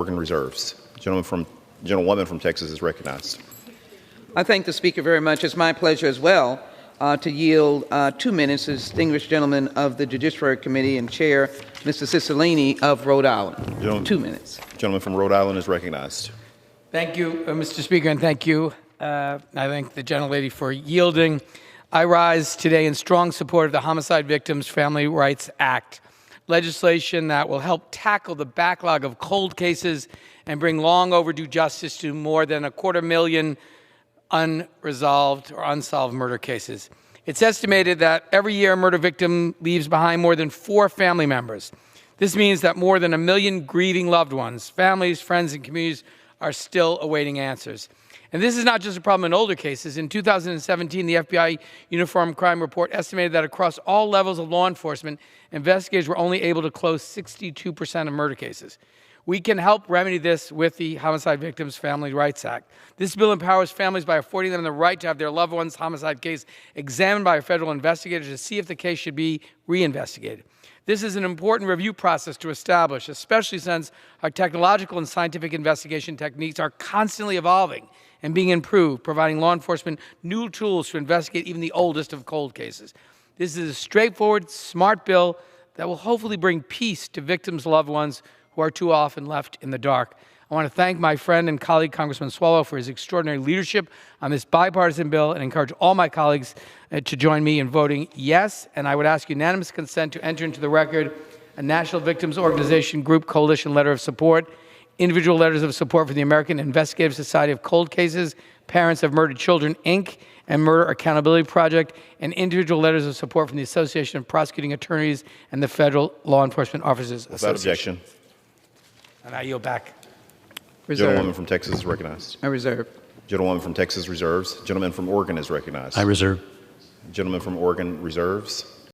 Oregon reserves. Gentlewoman from Texas is recognized. I thank the Speaker very much. It's my pleasure as well to yield 2 minutes to the distinguished gentleman of the Judiciary Committee and Chair, Mr. Ciccilline of Rhode Island. 2 minutes. Gentleman from Rhode Island is recognized. Thank you, Mr. Speaker, and thank you. I thank the gentlelady for yielding. I rise today in strong support of the Homicide Victims Family Rights Act, legislation that will help tackle the backlog of cold cases and bring long overdue justice to more than 250,000 unresolved or unsolved murder cases. It's estimated that every year a murder victim leaves behind more than 4 family members. This means that more than 1 million grieving loved ones, families, friends, and communities are still awaiting answers. And this is not just a problem in older cases. In 2017, the FBI Uniform Crime Report estimated that across all levels of law enforcement, investigators were only able to close 62% of murder cases. We can help remedy this with the Homicide Victims Family Rights Act. This bill empowers families by affording them the right to have their loved one's homicide case examined by a federal investigator to see if the case should be reinvestigated. This is an important review process to establish, especially since our technological and scientific investigation techniques are constantly evolving and being improved, providing law enforcement new tools to investigate even the oldest of cold cases. This is a straightforward, smart bill that will hopefully bring peace to victims' loved ones who are too often left in the dark. I want to thank my friend and colleague, Congressman Swallow, for his extraordinary leadership on this bipartisan bill and encourage all my colleagues to join me in voting yes. And I would ask unanimous consent to enter into the record a National Victims Organization Group Coalition letter of support, individual letters of support for the American Investigative Society of Cold Cases, Parents of Murdered Children, Inc., and Murder Accountability Project, and individual letters of support from the Association of Prosecuting Attorneys and the Federal Law Enforcement Officers Association. Without objection. And I yield back. Reserve. Gentlewoman from Texas is recognized. I reserve. Gentlewoman from Texas reserves. Gentleman from Oregon is recognized. I reserve. Gentleman from Oregon reserves.